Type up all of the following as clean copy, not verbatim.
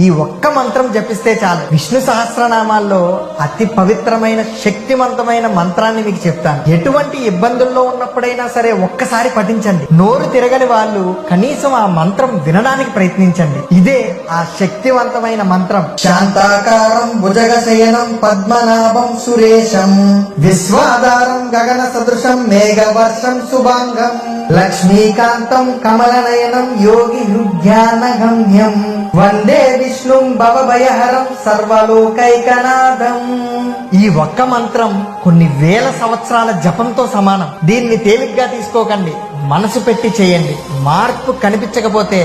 ఈ ఒక్క మంత్రం జపిస్తే చాలు. విష్ణు సహస్రనామాల్లో అతి పవిత్రమైన శక్తివంతమైన మంత్రాన్ని మీకు చెప్తాను. ఎటువంటి ఇబ్బందుల్లో ఉన్నప్పుడైనా సరే ఒక్కసారి పఠించండి. నోరు తిరగని వాళ్ళు కనీసం ఆ మంత్రం వినడానికి ప్రయత్నించండి. ఇదే ఆ శక్తివంతమైన మంత్రం. శాంతాకారం భుజగశయనం పద్మనాభం సురేశం విశ్వాధారం గగన సదృశం మేఘవర్షం శుభాంగం లక్ష్మీకాంతం కమలనయనం యోగి హృద్యానగమ్యం వందే విష్ణుం భవభయహరం సర్వలోకైకనాథం. ఈ ఒక్క మంత్రం కొన్ని వేల సంవత్సరాల జపంతో సమానం. దీన్ని తేలిగ్గా తీసుకోకండి, మనసు పెట్టి చేయండి. మార్పు కనిపించకపోతే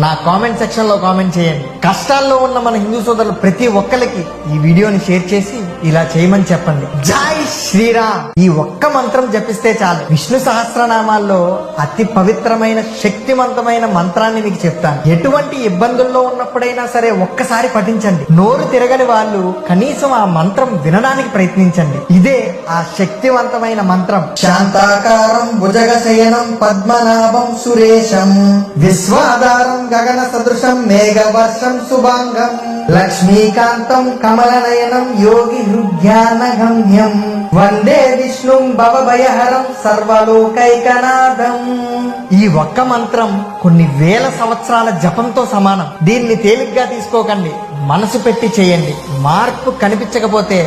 నా కామెంట్ సెక్షన్ లో కామెంట్ చేయండి. కష్టాల్లో ఉన్న మన హిందూ సోదరులు ప్రతి ఒక్కరికి ఈ వీడియోని షేర్ చేసి ఇలా చేయమని చెప్పండి. జై శ్రీరామ్. ఈ ఒక్క మంత్రం జపిస్తే చాలు. విష్ణు సహస్రనామాల్లో అతి పవిత్రమైన శక్తివంతమైన మంత్రాన్ని మీకు చెప్తాను. ఎటువంటి ఇబ్బందుల్లో ఉన్నప్పుడైనా సరే ఒక్కసారి పఠించండి. నోరు తిరగని వాళ్ళు కనీసం ఆ మంత్రం వినడానికి ప్రయత్నించండి. ఇదే ఆ శక్తివంతమైన మంత్రం. శాంతాకారం భుజగశయనం పద్మనాభం సురేశం విశ్వాధారం గగన సదృశం మేఘవర్షం శుభాంగం లక్ష్మీకాంతం కమలనయనం యోగి హృద్యానగమ్యం వందే విష్ణుం భవభయహరం సర్వలోకైకనాథం. ఈ ఒక్క మంత్రం కొన్ని వేల సంవత్సరాల జపంతో సమానం. దీన్ని తేలిగ్గా తీసుకోకండి, మనసు పెట్టి చేయండి. మార్పు కనిపించకపోతే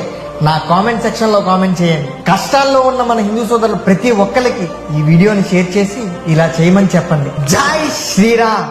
నా కామెంట్ సెక్షన్ లో కామెంట్ చేయండి. కష్టాల్లో ఉన్న మన హిందూ సోదరులు ప్రతి ఒక్కరికి ఈ వీడియోని షేర్ చేసి ఇలా చేయమని చెప్పండి. జై శ్రీరామ్.